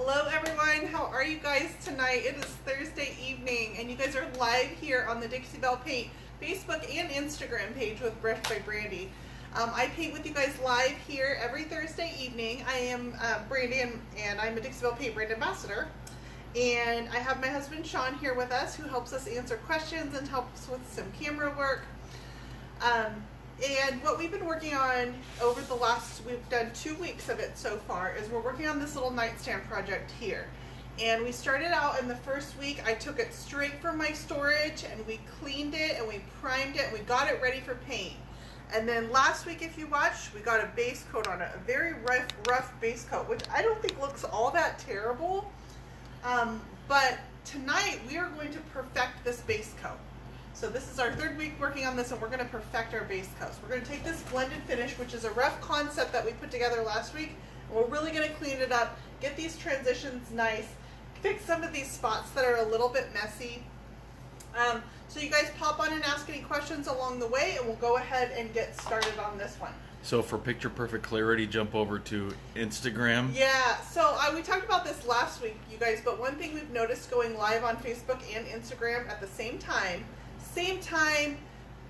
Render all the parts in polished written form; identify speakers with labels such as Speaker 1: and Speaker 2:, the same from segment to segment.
Speaker 1: Hello everyone, how are you guys tonight? It is Thursday evening and you guys are live here on the Dixie Belle Paint Facebook and Instagram page with Brush by Brandy. I paint with you guys live here every Thursday evening. I am Brandy and I'm a Dixie Belle Paint brand ambassador. And I have my husband Sean here with us who helps us answer questions and helps with some camera work. And what we've been working on over the last, we've done 2 weeks of it so far, is we're working on this little nightstand project here. And we started out in the first week, I took it straight from my storage and we cleaned it and we primed it and we got it ready for paint. And then last week, if you watched, we got a base coat on it, a very rough base coat, which I don't think looks all that terrible. But tonight we are going to perfect this base coat. So this is our 3rd week working on this and we're going to perfect our base coats. We're going to take this blended finish, which is a rough concept that we put together last week, and we're really going to clean it up, get these transitions nice, fix some of these spots that are a little bit messy. So you guys pop on and ask any questions along the way and we'll go ahead and get started on this one.
Speaker 2: So for picture perfect clarity, jump over to Instagram.
Speaker 1: Yeah, so we talked about this last week, you guys, but one thing we've noticed going live on Facebook and Instagram at the same time,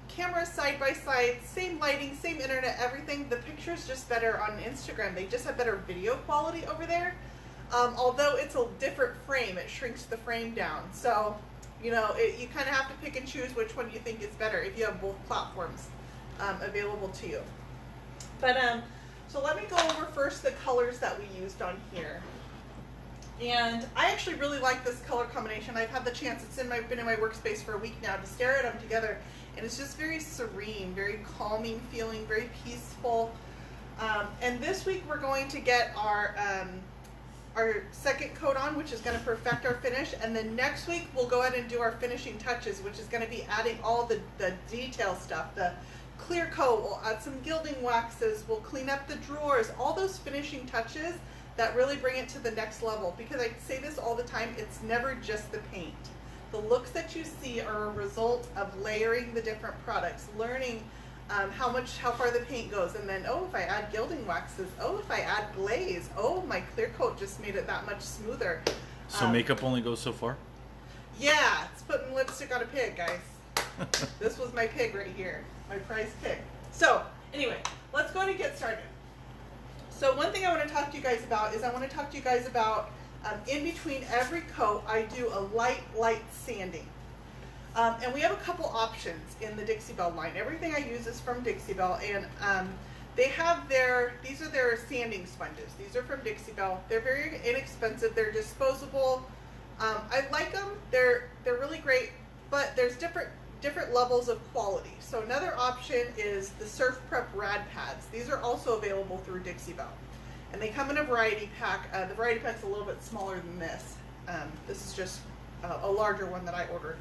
Speaker 1: cameras side by side, same lighting, same internet, everything. The picture's just better on Instagram. They just have better video quality over there. Although it's a different frame, it shrinks the frame down. So, you know, you kind of have to pick and choose which one you think is better if you have both platforms available to you. But, so let me go over first the colors that we used on here. And I actually really like this color combination. I've had the chance, been in my workspace for a week now, to stare at them together. And it's just very serene, very calming feeling, very peaceful. And this week we're going to get our second coat on, which is going to perfect our finish. And then next week we'll go ahead and do our finishing touches, which is going to be adding all the detail stuff, the clear coat, we'll add some gilding waxes, we'll clean up the drawers, all those finishing touches that really bring it to the next level. Because I say this all the time, it's never just the paint. The looks that you see are a result of layering the different products, learning how far the paint goes, and then, oh, if I add gilding waxes, oh, if I add glaze, oh, my clear coat just made it that much smoother.
Speaker 2: So makeup only goes so far?
Speaker 1: Yeah, it's putting lipstick on a pig, guys. This was my pig right here, my prized pig. So anyway, let's go ahead and get started. So one thing I want to talk to you guys about is in between every coat, I do a light sanding. And we have a couple options in the Dixie Belle line. Everything I use is from Dixie Belle, and they have these are their sanding sponges. These are from Dixie Belle. They're very inexpensive. They're disposable. I like them. They're really great, but there's different levels of quality. So another option is the Surf Prep Rad Pads. These are also available through Dixie Belle. And they come in a variety pack. The variety pack's a little bit smaller than this. This is just a larger one that I ordered.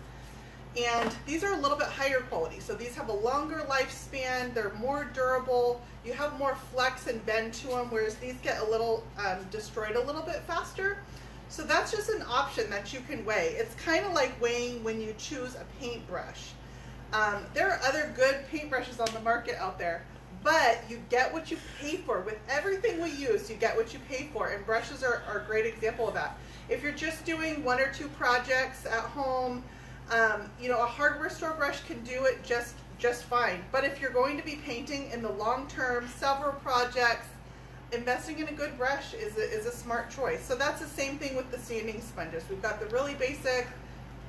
Speaker 1: And these are a little bit higher quality. So these have a longer lifespan. They're more durable. You have more flex and bend to them, whereas these get a little destroyed a little bit faster. So that's just an option that you can weigh. It's kind of like weighing when you choose a paintbrush. There are other good paintbrushes on the market out there, but you get what you pay for. With everything we use, you get what you pay for, and brushes are a great example of that. If you're just doing 1 or 2 projects at home, you know, a hardware store brush can do it just fine. But if you're going to be painting in the long term, several projects, investing in a good brush is a smart choice. So that's the same thing with the sanding sponges. We've got the really basic,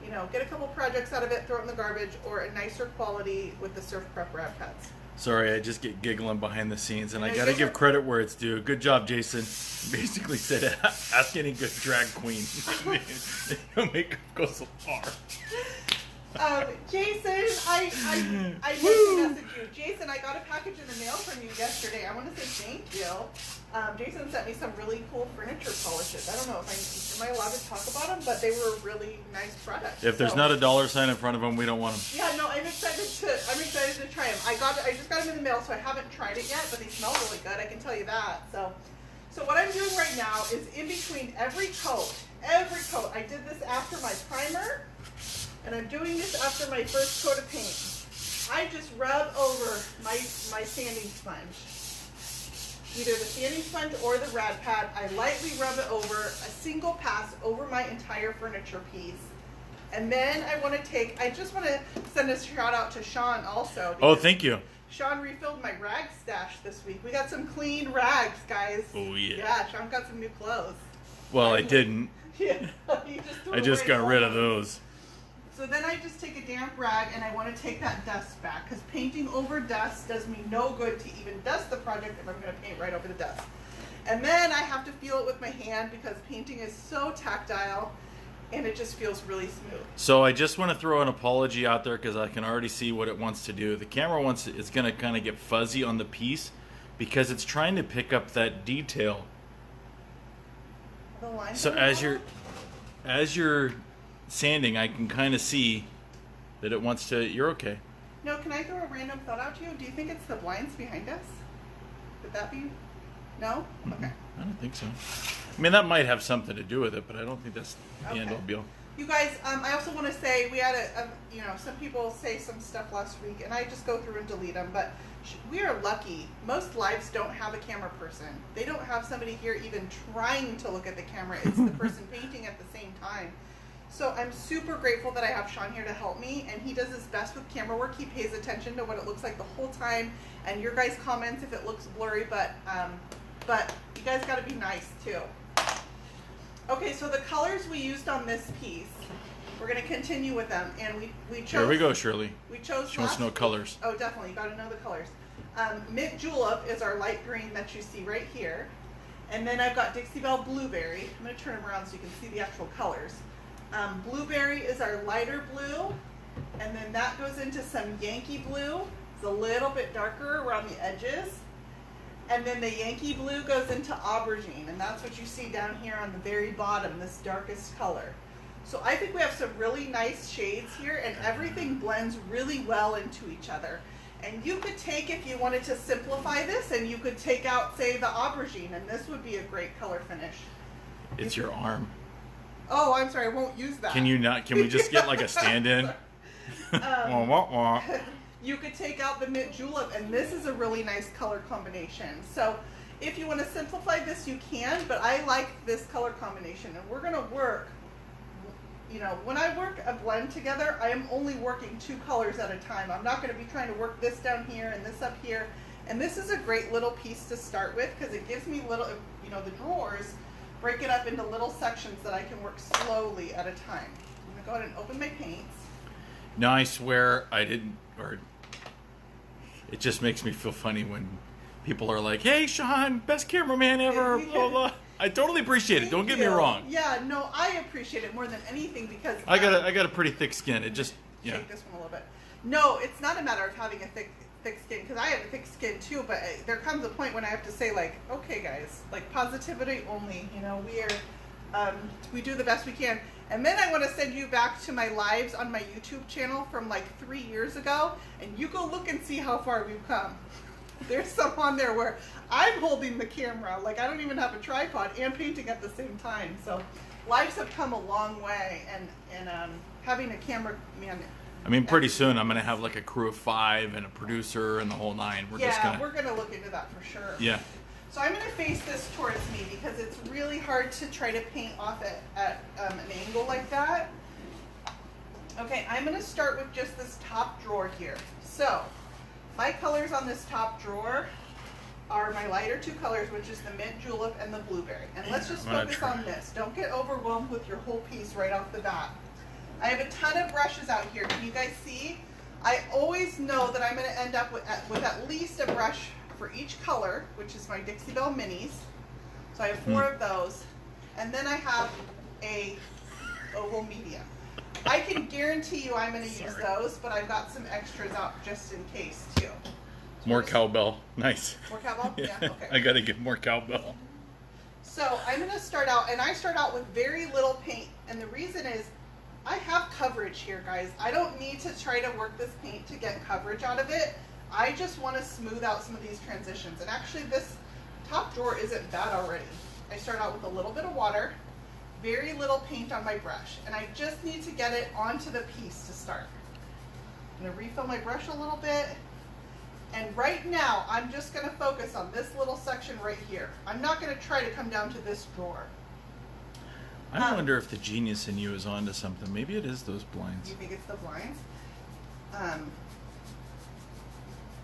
Speaker 1: you know, get a couple projects out of it, throw it in the garbage, or a nicer quality with the Surf Prep Rad Pads.
Speaker 2: Sorry, I just get giggling behind the scenes, and I gotta give credit where it's due. Good job, Jason. Basically said, ask any good drag queen. Your makeup goes so far.
Speaker 1: Jason, I meant to message you. Jason, I got a package in the mail from you yesterday. I want to say thank you. Jason sent me some really cool furniture polishes. I don't know if am I allowed to talk about them, but they were a really nice product.
Speaker 2: If there's not a dollar sign in front of them, we don't want them.
Speaker 1: Yeah, no, I'm excited to try them. I just got them in the mail, so I haven't tried it yet, but they smell really good. I can tell you that. So what I'm doing right now is in between every coat, I did this after my primer. And I'm doing this after my first coat of paint. I just rub over my sanding sponge. either the sanding sponge or the rad pad. I lightly rub it over, a single pass over my entire furniture piece. And then I just want to send a shout out to Sean also.
Speaker 2: Oh, thank you.
Speaker 1: Sean refilled my rag stash this week. We got some clean rags, guys.
Speaker 2: Oh, yeah.
Speaker 1: Yeah, Sean got some new clothes.
Speaker 2: Well, I didn't.
Speaker 1: Yeah.
Speaker 2: I just got rid of those.
Speaker 1: So then I just take a damp rag and I want to take that dust back, because painting over dust does me no good to even dust the project if I'm going to paint right over the dust. And then I have to feel it with my hand because painting is so tactile and it just feels really smooth.
Speaker 2: So I just want to throw an apology out there because I can already see what it wants to do. The camera it's going to kind of get fuzzy on the piece because it's trying to pick up that detail.
Speaker 1: The lines
Speaker 2: So as you're sanding, I can kind of see that it wants to. You're okay.
Speaker 1: No, can I throw a random thought out to you? Do you think it's the blinds behind us? Would that be? No? Okay.
Speaker 2: I don't think so. I mean, that might have something to do with it, but I don't think that's the end all be all.
Speaker 1: You guys, I also want to say we had some people say some stuff last week, and I just go through and delete them. But we are lucky. Most lives don't have a camera person. They don't have somebody here even trying to look at the camera. It's the person painting at the same time. So I'm super grateful that I have Sean here to help me, and he does his best with camera work. He pays attention to what it looks like the whole time, and your guys' comments if it looks blurry, but you guys got to be nice too. Okay, so the colors we used on this piece, we're going to continue with them, and we chose.
Speaker 2: Here we go, Shirley.
Speaker 1: We chose.
Speaker 2: She wants to know colors.
Speaker 1: Oh, definitely, you got to know the colors. Mint julep is our light green that you see right here, and then I've got Dixie Belle blueberry. I'm going to turn them around so you can see the actual colors. Blueberry is our lighter blue, and then that goes into some Yankee blue. It's a little bit darker around the edges. And then the Yankee blue goes into aubergine, and that's what you see down here on the very bottom, this darkest color. So I think we have some really nice shades here, and everything blends really well into each other. And you could take, if you wanted to simplify this, and you could take out, say, the aubergine, and this would be a great color finish.
Speaker 2: It's your arm.
Speaker 1: Oh, I'm sorry, I won't use that.
Speaker 2: Can you not? Can we just get like a stand-in? Wah, wah, wah.
Speaker 1: You could take out the mint julep, and this is a really nice color combination. So if you want to simplify this, you can, but I like this color combination, and we're going to work, when I work a blend together, I am only working 2 colors at a time. I'm not going to be trying to work this down here and this up here. And this is a great little piece to start with because it gives me little, the drawers break it up into little sections that I can work slowly at a time. I'm going to go ahead and open my paints.
Speaker 2: Now I swear I didn't, or it just makes me feel funny when people are like, "Hey, Sean, best cameraman ever." Blah, blah. I totally appreciate it. Don't get me wrong.
Speaker 1: Yeah, no, I appreciate it more than anything because
Speaker 2: I got a pretty thick skin. It just
Speaker 1: take this one a little bit. No, it's not a matter of having a thick skin because I have a thick skin too. But there comes a point when I have to say like, okay, guys, like positivity only. We do the best we can. And then I want to send you back to my lives on my YouTube channel from like 3 years ago, and you go look and see how far we've come. There's some on there where I'm holding the camera, like I don't even have a tripod, and painting at the same time. So lives have come a long way, and having a camera, man.
Speaker 2: I mean, pretty soon I'm gonna have like a crew of 5 and a producer and the whole 9. We're
Speaker 1: gonna look into that for sure.
Speaker 2: Yeah.
Speaker 1: So I'm going to face this towards me because it's really hard to try to paint off at an angle like that. Okay, I'm going to start with just this top drawer here. So my colors on this top drawer are my lighter 2 colors, which is the mint julep and the blueberry. And let's just focus on this. Don't get overwhelmed with your whole piece right off the bat. I have a ton of brushes out here. Can you guys see? I always know that I'm going to end up with at least a brush for each color, which is my Dixie Belle minis. So I have 4 of those. And then I have a oval medium. I can guarantee you I'm going to use those, but I've got some extras out just in case too. So
Speaker 2: more cowbell. Nice.
Speaker 1: More cowbell? Yeah, okay.
Speaker 2: I got to get more cowbell.
Speaker 1: So I'm going to start out, and I start out with very little paint. And the reason is I have coverage here, guys. I don't need to try to work this paint to get coverage out of it. I just want to smooth out some of these transitions. And actually this top drawer isn't bad already. I start out with a little bit of water, very little paint on my brush, and I just need to get it onto the piece to start. I'm going to refill my brush a little bit, And right now, I'm just going to focus on this little section right here. I'm not going to try to come down to this drawer.
Speaker 2: I wonder if the genius in you is onto something. Maybe it is those blinds.
Speaker 1: You think it's the blinds?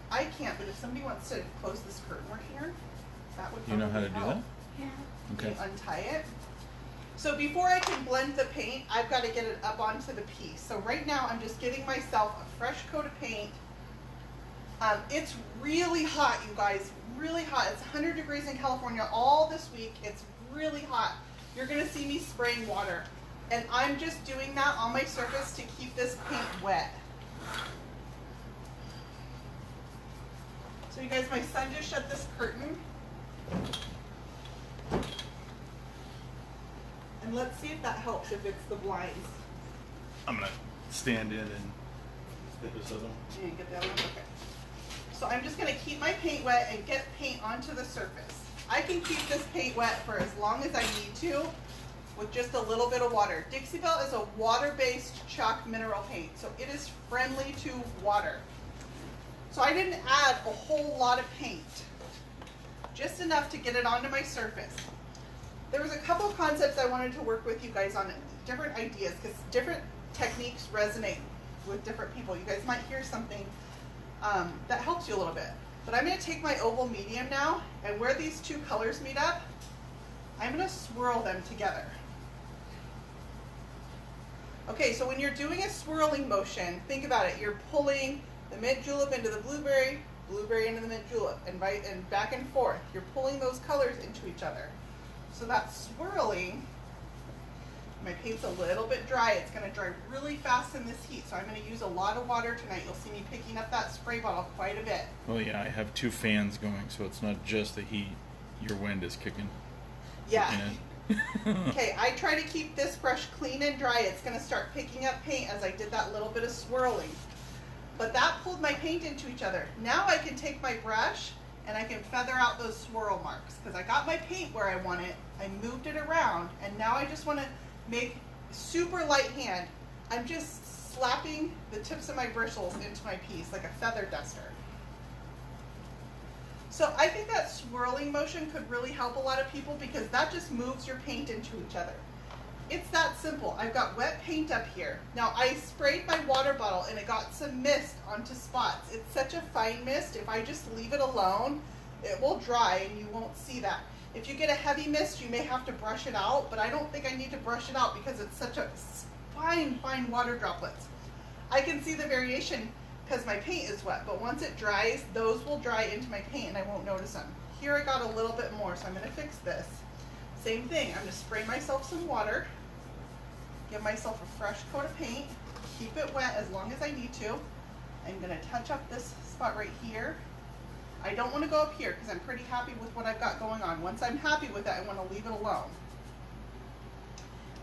Speaker 1: I can't, but if somebody wants to close this curtain right here, that would
Speaker 2: You know how to do
Speaker 1: help.
Speaker 2: that?
Speaker 3: Yeah.
Speaker 2: Okay.
Speaker 1: You untie it. So before I can blend the paint, I've got to get it up onto the piece. So right now, I'm just giving myself a fresh coat of paint. It's really hot, you guys, really hot. It's 100 degrees in California all this week. It's really hot. You're going to see me spraying water. And I'm just doing that on my surface to keep this paint wet. So you guys, my son just shut this curtain. And let's see if that helps, if it's the blinds.
Speaker 2: I'm going to stand in and get this other one.
Speaker 1: You get that one? Okay. So I'm just going to keep my paint wet and get paint onto the surface. I can keep this paint wet for as long as I need to with just a little bit of water. Dixie Belle is a water-based chalk mineral paint, so it is friendly to water. So I didn't add a whole lot of paint, just enough to get it onto my surface. There was a couple concepts I wanted to work with you guys on, different ideas, because different techniques resonate with different people. You guys might hear something that helps you a little bit. But I'm going to take my oval medium now, and where these two colors meet up, I'm going to swirl them together. Okay, so when you're doing a swirling motion, think about it. You're pulling the mint julep into the blueberry, blueberry into the mint julep, and back and forth. You're pulling those colors into each other. So that swirling, my paint's a little bit dry. It's going to dry really fast in this heat, so I'm going to use a lot of water tonight. You'll see me picking up that spray bottle quite a bit.
Speaker 2: Oh yeah, I have 2 fans going, so it's not just the heat. Your wind is kicking.
Speaker 1: Yeah.
Speaker 2: in.
Speaker 1: Okay, I try to keep this brush clean and dry. It's going to start picking up paint as I did that little bit of swirling. But that pulled my paint into each other. Now I can take my brush and I can feather out those swirl marks because I got my paint where I want it. I moved it around, and now I just want to make super light hand. I'm just slapping the tips of my bristles into my piece like a feather duster. So I think that swirling motion could really help a lot of people because that just moves your paint into each other. It's that simple. I've got wet paint up here. Now I sprayed my water bottle and it got some mist onto spots. It's such a fine mist. If I just leave it alone, it will dry and you won't see that. If you get a heavy mist, you may have to brush it out, but I don't think I need to brush it out because it's such a fine, fine water droplets. I can see the variation because my paint is wet, but once it dries, those will dry into my paint and I won't notice them. Here I got a little bit more, so I'm going to fix this. Same thing, I'm going to spray myself some water, give myself a fresh coat of paint, keep it wet as long as I need to. I'm going to touch up this spot right here. I don't want to go up here because I'm pretty happy with what I've got going on. Once I'm happy with it, I want to leave it alone.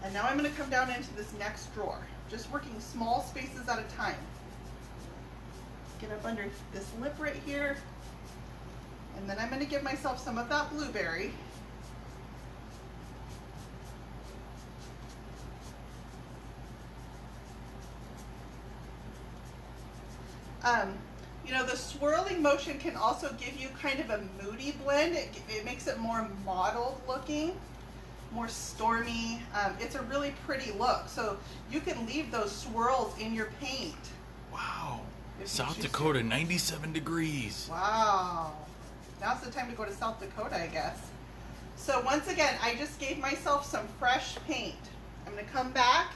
Speaker 1: And now I'm going to come down into this next drawer, just working small spaces at a time. Get up under this lip right here, and then I'm going to give myself some of that blueberry. You know, the swirling motion can also give you kind of a moody blend. It makes it more mottled looking, more stormy. It's a really pretty look. So you can leave those swirls in your paint.
Speaker 2: Wow. South Dakota, 97 degrees.
Speaker 1: Wow. Now's the time to go to South Dakota, I guess. So once again, I just gave myself some fresh paint. I'm going to come back,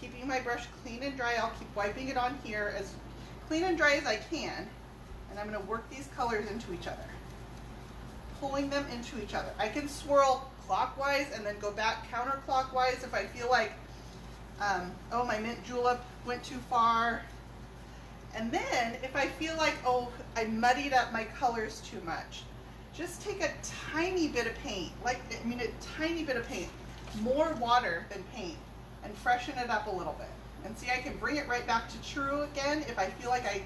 Speaker 1: keeping my brush clean and dry. I'll keep wiping it on here as clean and dry as I can. And I'm going to work these colors into each other, pulling them into each other. I can swirl clockwise and then go back counterclockwise if I feel like, oh, my mint julep went too far. And then if I feel like, oh, I muddied up my colors too much, just take a tiny bit of paint, a tiny bit of paint, more water than paint, and freshen it up a little bit. And see, I can bring it right back to true again if I feel like I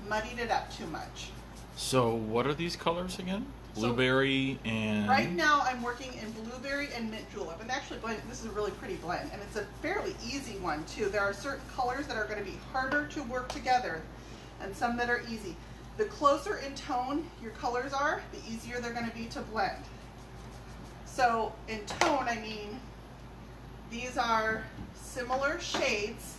Speaker 1: muddied it up too much.
Speaker 2: So what are these colors again? Blueberry and...
Speaker 1: Right now I'm working in blueberry and mint julep. And actually, this is a really pretty blend. And it's a fairly easy one too. There are certain colors that are going to be harder to work together and some that are easy. The closer in tone your colors are, the easier they're going to be to blend. So in tone, I mean, these are similar shades.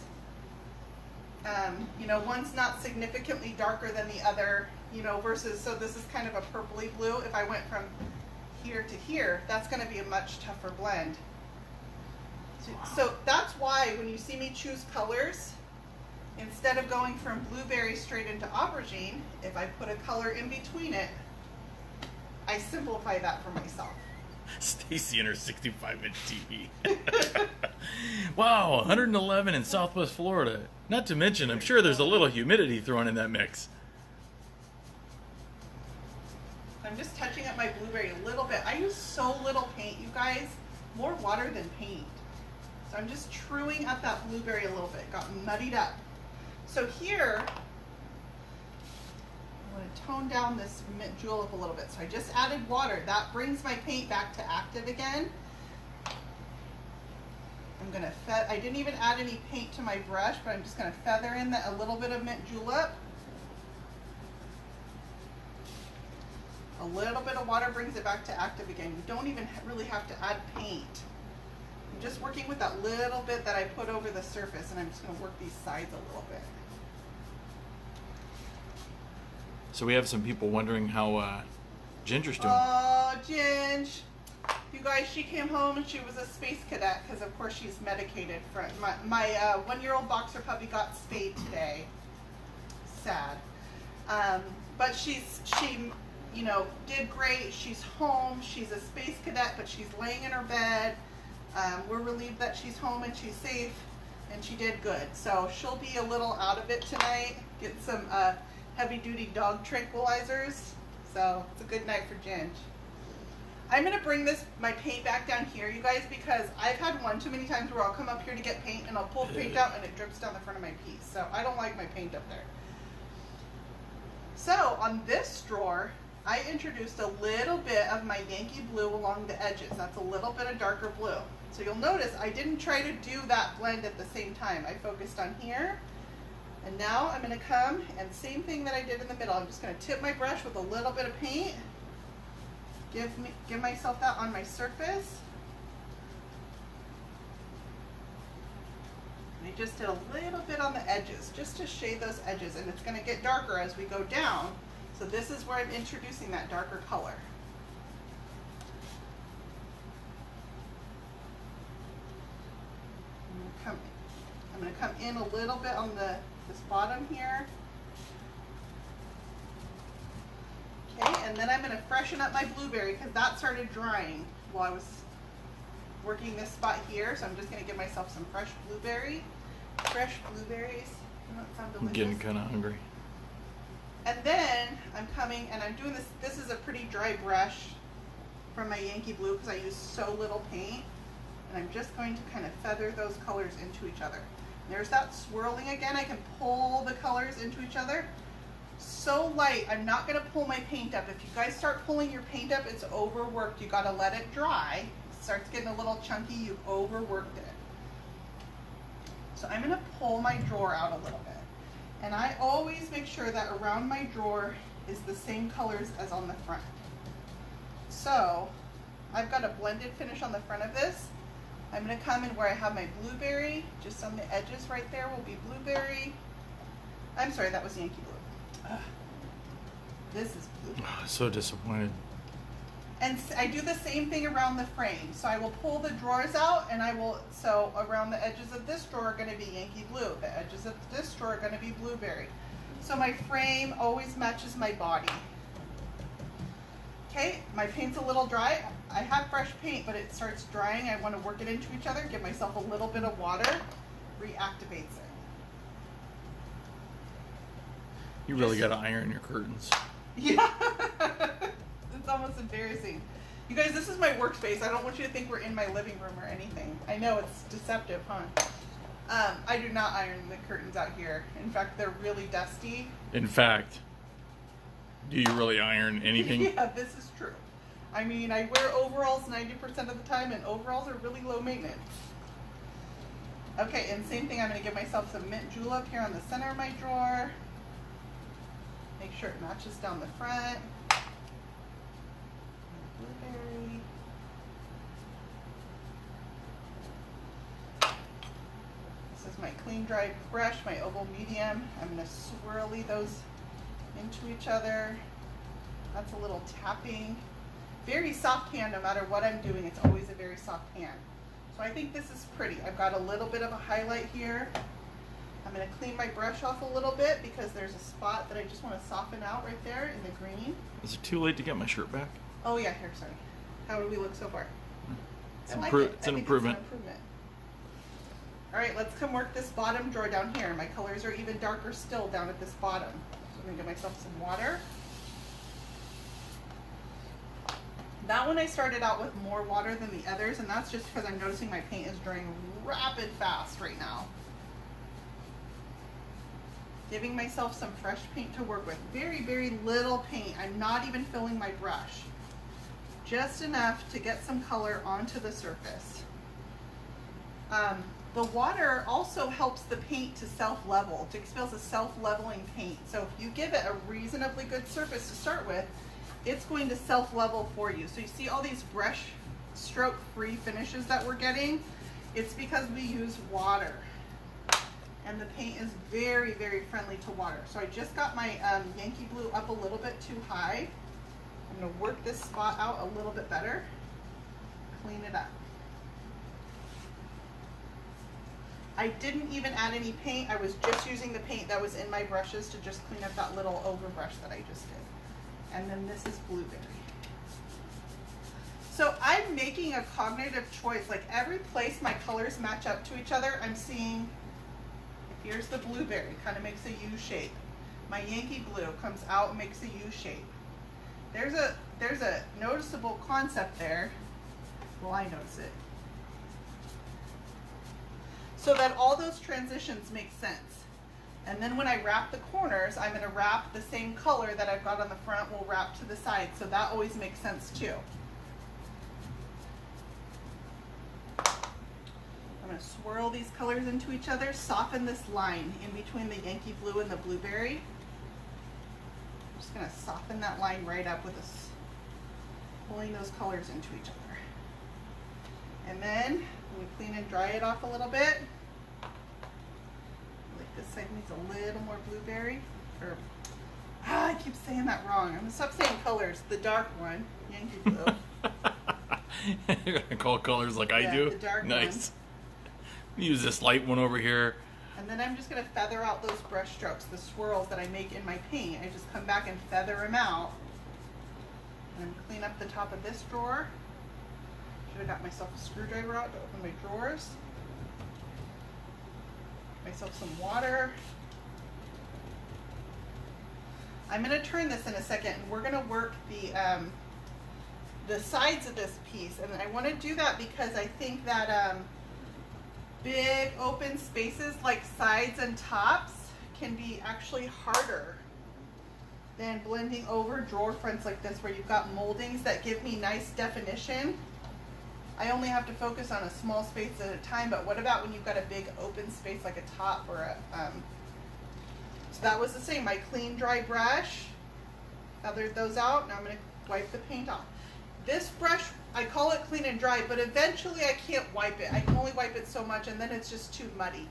Speaker 1: You know, one's not significantly darker than the other, you know, versus, so this is kind of a purpley blue. If I went from here to here, that's going to be a much tougher blend. So that's why when you see me choose colors, instead of going from blueberry straight into aubergine, if I put a color in between it, I simplify that for myself.
Speaker 2: Stacy and her 65-inch TV. Wow, 111 in Southwest Florida. Not to mention, I'm sure there's a little humidity thrown in that mix.
Speaker 1: I'm just touching up my blueberry a little bit. I use so little paint, you guys. More water than paint. So I'm just truing up that blueberry a little bit. Got muddied up. So here, I'm going to tone down this mint julep a little bit. So I just added water. That brings my paint back to active again. I'm going to I didn't even add any paint to my brush, but I'm just going to feather in a little bit of mint julep. A little bit of water brings it back to active again. You don't even really have to add paint. I'm just working with that little bit that I put over the surface, and I'm just going to work these sides a little bit.
Speaker 2: So we have some people wondering how Ginger's doing.
Speaker 1: Oh, Ginge. You guys, she came home and she was a space cadet because, of course, she's medicated. For my one-year-old boxer puppy got spayed today. Sad. But she, you know, did great. She's home. She's a space cadet, but she's laying in her bed. We're relieved that she's home and she's safe, and she did good. So she'll be a little out of it tonight. Get some heavy-duty dog tranquilizers. So it's a good night for Ginge. I'm going to bring my paint back down here, you guys, because I've had one too many times where I'll come up here to get paint and I'll pull the paint out and it drips down the front of my piece. So I don't like my paint up there. So on this drawer, I introduced a little bit of my Yankee blue along the edges. That's a little bit of darker blue. So you'll notice I didn't try to do that blend at the same time. I focused on here. And now I'm going to come and same thing that I did in the middle. I'm just going to tip my brush with a little bit of paint. Give myself that on my surface. And I just did a little bit on the edges just to shade those edges, and it's going to get darker as we go down. So this is where I'm introducing that darker color. I'm going to come in a little bit on this bottom here. Okay, and then I'm going to freshen up my blueberry because that started drying while I was working this spot here. So I'm just going to give myself some fresh blueberries. Doesn't that sound delicious?
Speaker 2: I'm getting kind of hungry.
Speaker 1: And then I'm coming and I'm doing this. This is a pretty dry brush from my Yankee blue because I use so little paint. And I'm just going to kind of feather those colors into each other. There's that swirling again. I can pull the colors into each other. So light, I'm not going to pull my paint up. If you guys start pulling your paint up, it's overworked. You got to let it dry. It starts getting a little chunky. You've overworked it. So I'm going to pull my drawer out a little bit. And I always make sure that around my drawer is the same colors as on the front. So I've got a blended finish on the front of this. I'm going to come in where I have my blueberry. Just on the edges right there will be blueberry. I'm sorry, that was Yankee blue. This is blue.
Speaker 2: Oh, so disappointed.
Speaker 1: And I do the same thing around the frame. So I will pull the drawers out and so around the edges of this drawer are going to be Yankee blue. The edges of this drawer are going to be blueberry. So my frame always matches my body. Okay, my paint's a little dry. I have fresh paint, but it starts drying. I want to work it into each other, give myself a little bit of water, reactivates it.
Speaker 2: You really got to iron your curtains.
Speaker 1: Yeah. It's almost embarrassing. You guys, this is my workspace. I don't want you to think we're in my living room or anything. I know it's deceptive, huh? I do not iron the curtains out here. In fact, they're really dusty.
Speaker 2: In fact, do you really iron anything?
Speaker 1: Yeah, this is true. I mean, I wear overalls 90% of the time, and overalls are really low maintenance. Okay, and same thing, I'm going to give myself some mint julep here on the center of my drawer. Make sure it matches down the front. Blueberry. This is my clean dry brush, my oval medium. I'm going to swirly those into each other. That's a little tapping. Very soft hand, no matter what I'm doing, it's always a very soft hand. So I think this is pretty. I've got a little bit of a highlight here. I'm going to clean my brush off a little bit because there's a spot that I just want to soften out right there in the green.
Speaker 2: Is it too late to get my shirt back?
Speaker 1: Oh yeah, here, sorry. How do we look so far?
Speaker 2: It's an improvement.
Speaker 1: It's an improvement. All right, let's come work this bottom drawer down here. My colors are even darker still down at this bottom. So I'm going to get myself some water. That one I started out with more water than the others, and that's just because I'm noticing my paint is drying rapid fast right now. Giving myself some fresh paint to work with. Very, very little paint. I'm not even filling my brush. Just enough to get some color onto the surface. The water also helps the paint to self-level. It feels a self-leveling paint. So if you give it a reasonably good surface to start with, it's going to self-level for you. So you see all these brush stroke free finishes that we're getting? It's because we use water. And the paint is very, very friendly to water. So I just got my Yankee Blue up a little bit too high. I'm going to work this spot out a little bit better. Clean it up. I didn't even add any paint. I was just using the paint that was in my brushes to just clean up that little overbrush that I just did. And then this is blueberry. So I'm making a cognitive choice. Like every place my colors match up to each other, I'm seeing, here's the blueberry, kind of makes a U shape. My Yankee Blue comes out and makes a U shape. There's a noticeable concept there. Well, I notice it. So that all those transitions make sense. And then when I wrap the corners, I'm going to wrap the same color that I've got on the front, will wrap to the side. So that always makes sense too. I'm going to swirl these colors into each other, soften this line in between the Yankee Blue and the blueberry. I'm just going to soften that line right up with this, pulling those colors into each other. And then we clean and dry it off a little bit. Like this side needs a little more blueberry. Or I keep saying that wrong. I'm gonna stop saying colors. The dark one, Yankee Blue.
Speaker 2: You're gonna call colors like I do?
Speaker 1: The dark
Speaker 2: nice. One. Use this light one over here.
Speaker 1: And then I'm just gonna feather out those brush strokes, the swirls that I make in my paint. I just come back and feather them out. And clean up the top of this drawer. Should have got myself a screwdriver out to open my drawers. Myself some water. I'm going to turn this in a second, and we're going to work the sides of this piece. And I want to do that because I think that big open spaces like sides and tops can be actually harder than blending over drawer fronts like this, where you've got moldings that give me nice definition. I only have to focus on a small space at a time, but what about when you've got a big open space like a top or a, so that was the same. My clean dry brush, feathered those out. Now I'm going to wipe the paint off. This brush, I call it clean and dry, but eventually I can't wipe it. I can only wipe it so much, and then it's just too muddy.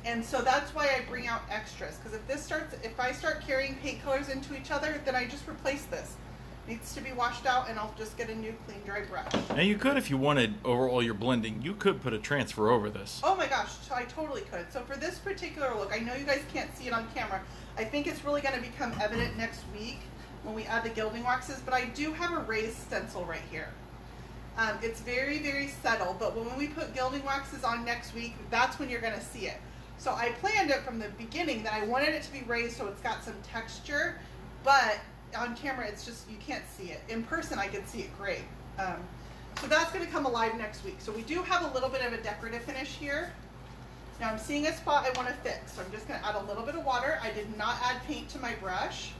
Speaker 1: And so that's why I bring out extras, because if I start carrying paint colors into each other, then I just replace this. Needs to be washed out, and I'll just get a new clean dry brush.
Speaker 2: Now you could, if you wanted, over all your blending, you could put a transfer over this.
Speaker 1: Oh my gosh, I totally could. So for this particular look, I know you guys can't see it on camera. I think it's really going to become evident next week when we add the gilding waxes, but I do have a raised stencil right here. It's very, very subtle, but when we put gilding waxes on next week, that's when you're going to see it. So I planned it from the beginning that I wanted it to be raised so it's got some texture, but on camera it's just, you can't see it. In person I can see it great. So that's going to come alive next week. So we do have a little bit of a decorative finish here. Now I'm seeing a spot I want to fix, so I'm just going to add a little bit of water. I did not add paint to my brush.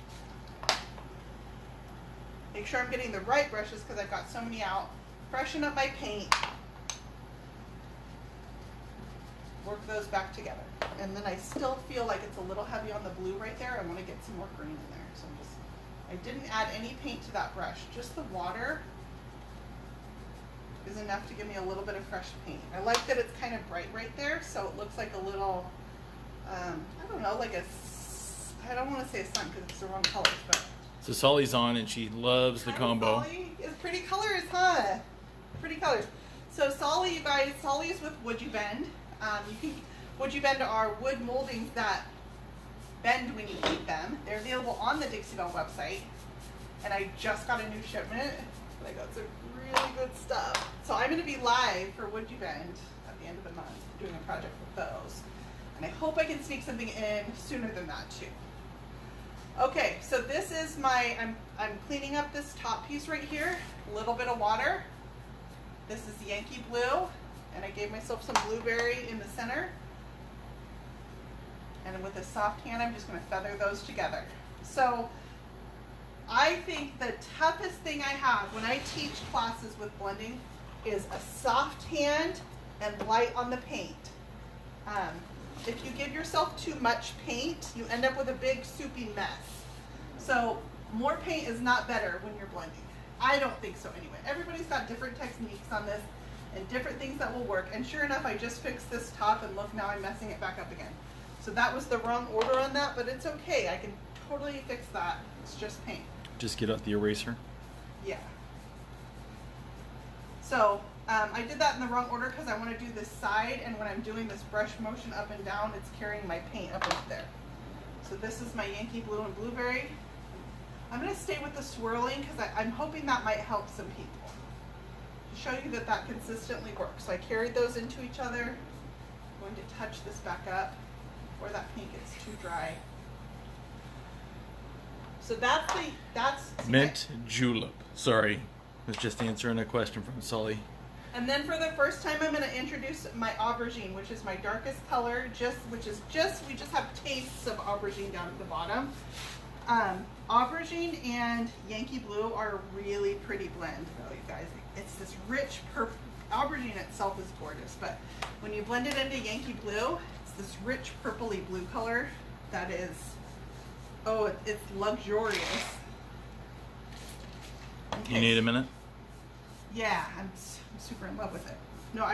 Speaker 1: Make sure I'm getting the right brushes because I've got so many out. Freshen up my paint. We're work those back together. And then I still feel like it's a little heavy on the blue right there. I want to get some more green in there. So I didn't add any paint to that brush. Just the water is enough to give me a little bit of fresh paint. I like that it's kind of bright right there, so it looks like a little, I don't know, like I don't want to say a sun because it's the wrong colors, but.
Speaker 2: So Solly's on and she loves the combo.
Speaker 1: Solly is pretty colors, huh? Pretty colors. So Solly, you guys, Solly is with Would You Bend. Would You Bend are wood moldings that bend when you heat them. They're available on the Dixie Belle website. And I just got a new shipment. I got some really good stuff. So I'm going to be live for Would You Bend at the end of the month doing a project with those. And I hope I can sneak something in sooner than that too. Okay, so this is my, I'm cleaning up this top piece right here. A little bit of water. This is Yankee Blue. And I gave myself some blueberry in the center. And with a soft hand, I'm just going to feather those together. So I think the toughest thing I have when I teach classes with blending is a soft hand and light on the paint. If you give yourself too much paint, you end up with a big soupy mess. So more paint is not better when you're blending. I don't think so anyway. Everybody's got different techniques on this and different things that will work. And sure enough, I just fixed this top and look, now I'm messing it back up again. So that was the wrong order on that, but it's okay. I can totally fix that. It's just paint.
Speaker 2: Just get out the eraser.
Speaker 1: Yeah. So I did that in the wrong order because I want to do this side, and when I'm doing this brush motion up and down, it's carrying my paint up into there. So this is my Yankee Blue and Blueberry. I'm going to stay with the swirling because I'm hoping that might help some people. To show you that that consistently works. So I carried those into each other. I'm going to touch this back up before that paint gets too dry. So that's
Speaker 2: Mint julep. Sorry, I was just answering a question from Solly.
Speaker 1: And then for the first time, I'm going to introduce my aubergine, which is my darkest color. We just have tastes of aubergine down at the bottom. Aubergine and Yankee Blue are a really pretty blend, though, you guys. It's this rich purple. Aubergine itself is gorgeous, but when you blend it into Yankee Blue, it's this rich purpley blue color that is, oh, it's luxurious. Okay.
Speaker 2: You need a minute?
Speaker 1: Yeah, I'm super in love with it. No,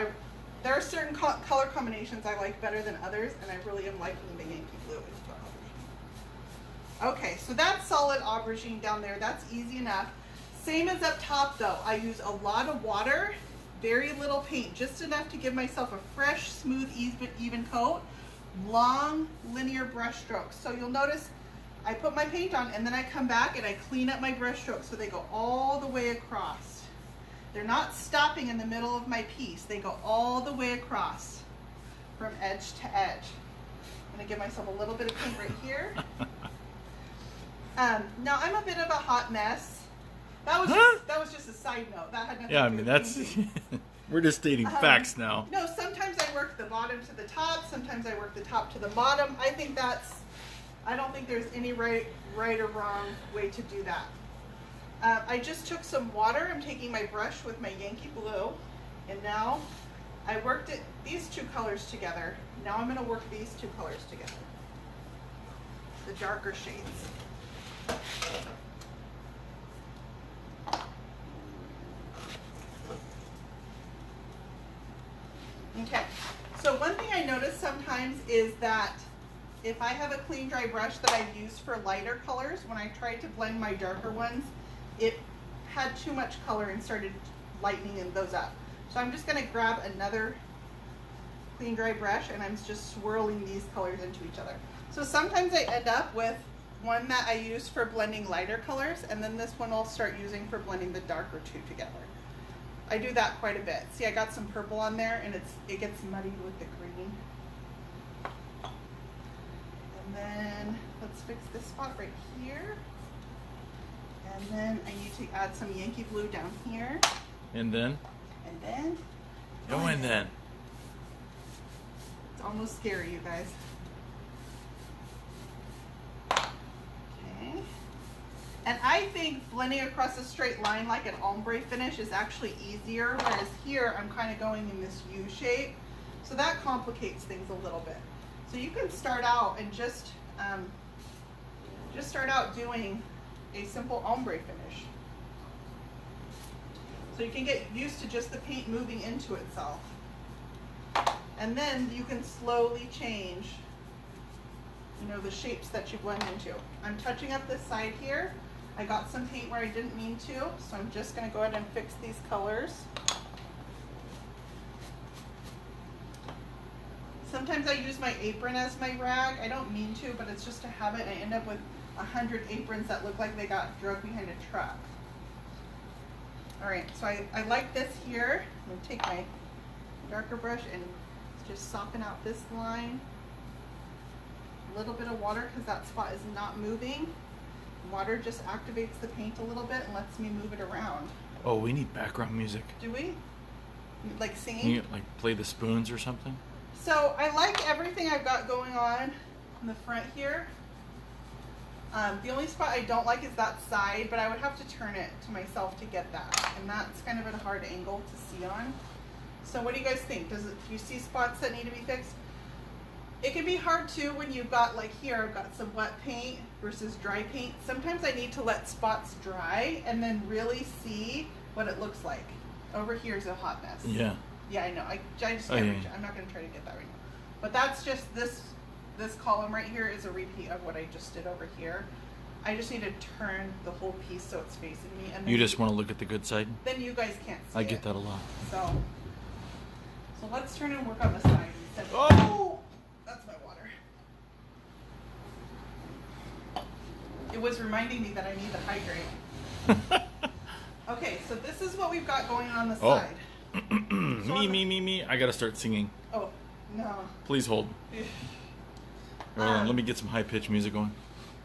Speaker 1: there are certain color combinations I like better than others, and I really am liking the Yankee Blue into aubergine. Okay, so that's solid aubergine down there. That's easy enough. Same as up top though. I use a lot of water, very little paint, just enough to give myself a fresh, smooth, even coat. Long, linear brush strokes. So you'll notice I put my paint on and then I come back and I clean up my brush strokes so they go all the way across. They're not stopping in the middle of my piece. They go all the way across from edge to edge. I'm gonna give myself a little bit of paint right here. Now I'm a bit of a hot mess. That was just a side note. That had nothing
Speaker 2: Yeah, I
Speaker 1: to do
Speaker 2: mean,
Speaker 1: with
Speaker 2: that's,
Speaker 1: painting.
Speaker 2: we're just stating facts now.
Speaker 1: No, sometimes I work the bottom to the top. Sometimes I work the top to the bottom. I don't think there's any right or wrong way to do that. I just took some water. I'm taking my brush with my Yankee Blue, and now I worked these two colors together. Now I'm going to work these two colors together, the darker shades. Okay, so one thing I notice sometimes is that if I have a clean dry brush that I use for lighter colors, when I tried to blend my darker ones, it had too much color and started lightening those up. So I'm just going to grab another clean dry brush and I'm just swirling these colors into each other. So sometimes I end up with one that I use for blending lighter colors, and then this one I'll start using for blending the darker two together. I do that quite a bit. See, I got some purple on there and it gets muddied with the green. And then let's fix this spot right here. And then I need to add some Yankee Blue down here.
Speaker 2: And then?
Speaker 1: And then?
Speaker 2: Go in then.
Speaker 1: It's almost scary, you guys. Okay. And I think blending across a straight line like an ombre finish is actually easier, whereas here I'm kind of going in this U shape. So that complicates things a little bit. So you can start out and just start out doing a simple ombre finish. So you can get used to just the paint moving into itself. And then you can slowly change, you know, the shapes that you blend into. I'm touching up this side here. I got some paint where I didn't mean to, so I'm just going to go ahead and fix these colors. Sometimes I use my apron as my rag. I don't mean to, but it's just a habit. I end up with 100 aprons that look like they got drugged behind a truck. All right, so I like this here. I'm going to take my darker brush and just soften out this line. A little bit of water because that spot is not moving. Water just activates the paint a little bit and lets me move it around.
Speaker 2: Oh, we need background music.
Speaker 1: Do we? Like singing?
Speaker 2: Can you like play the spoons or something?
Speaker 1: So I like everything I've got going on in the front here. The only spot I don't like is that side, but I would have to turn it to myself to get that. And that's kind of a hard angle to see on. So what do you guys think? Do you see spots that need to be fixed? It can be hard too when you've got, like here, I've got some wet paint versus dry paint. Sometimes I need to let spots dry and then really see what it looks like. Over here is a hot mess.
Speaker 2: Yeah.
Speaker 1: Yeah, I know. I just can't reach it. I'm not going to try to get that right now. But that's just this column right here is a repeat of what I just did over here. I just need to turn the whole piece so it's facing me. And then
Speaker 2: You just want to look at the good side?
Speaker 1: Then you guys can't see
Speaker 2: I get that a lot.
Speaker 1: So let's turn and work on the side instead. Oh! That's my water. It was reminding me that I need to hydrate. Okay, so this is what we've got going on the side.
Speaker 2: Me. I gotta start singing.
Speaker 1: Oh, no.
Speaker 2: Please hold. Hold on, let me get some high-pitched music going.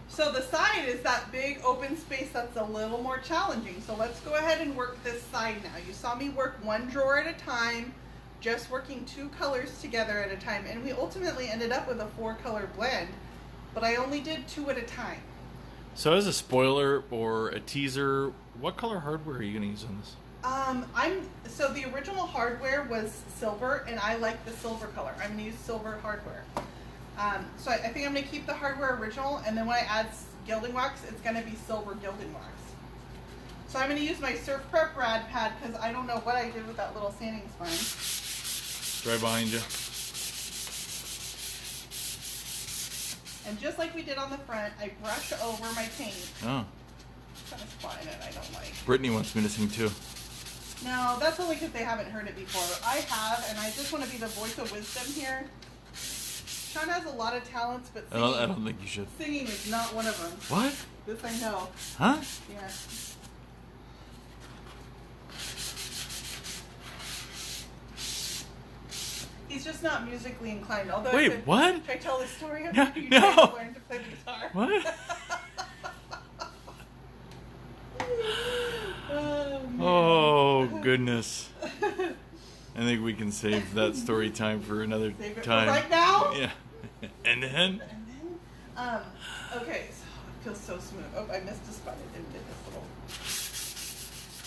Speaker 1: So the side is that big open space that's a little more challenging. So let's go ahead and work this side now. You saw me work one drawer at a time, just working two colors together at a time. And we ultimately ended up with a 4-color blend, but I only did 2 at a time.
Speaker 2: So as a spoiler or a teaser, what color hardware are you gonna use on this?
Speaker 1: So the original hardware was silver, and I like the silver color. I'm gonna use silver hardware. So I think I'm gonna keep the hardware original, and then when I add gilding wax, it's gonna be silver gilding wax. So I'm gonna use my Surf Prep rad pad because I don't know what I did with that little sanding spine.
Speaker 2: Right behind you.
Speaker 1: And just like we did on the front, I brush over my paint.
Speaker 2: Oh.
Speaker 1: Kind of spot in it, I don't like.
Speaker 2: Brittany wants me to sing too.
Speaker 1: No, that's only because they haven't heard it before. I have, and I just want to be the voice of wisdom here. Sean has a lot of talents, but singing,
Speaker 2: I don't think you should.
Speaker 1: Singing is not one of them.
Speaker 2: What?
Speaker 1: This I know.
Speaker 2: Huh?
Speaker 1: Yeah. He's just not musically inclined. Although
Speaker 2: Wait, what?
Speaker 1: Should I tell the story of
Speaker 2: Yeah,
Speaker 1: you
Speaker 2: no.
Speaker 1: trying to learn to play the guitar?
Speaker 2: What?
Speaker 1: Man.
Speaker 2: Oh, goodness. I think we can save that story time for another
Speaker 1: Save it
Speaker 2: time.
Speaker 1: for right now?
Speaker 2: Yeah. And then?
Speaker 1: And then, okay, so it feels so smooth. Oh, I missed a spot. I didn't get this little.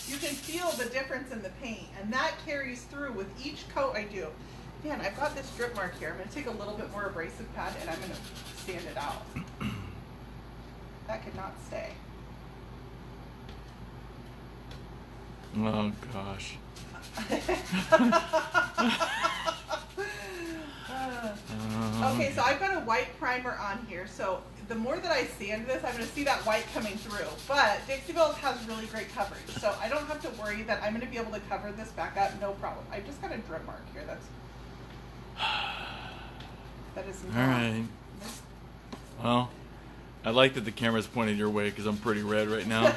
Speaker 1: You can feel the difference in the paint, and that carries through with each coat I do. Man, I've got this drip mark here. I'm going to take a little bit more abrasive pad, and I'm going to sand it out. That could not stay.
Speaker 2: Oh, gosh.
Speaker 1: Okay, so I've got a white primer on here. So the more that I sand this, I'm going to see that white coming through. But Dixievelle's has really great coverage, so I don't have to worry that I'm going to be able to cover this back up. No problem. I just got a drip mark here. That is not.
Speaker 2: All right. Well, I like that the camera's pointed your way because I'm pretty red right now.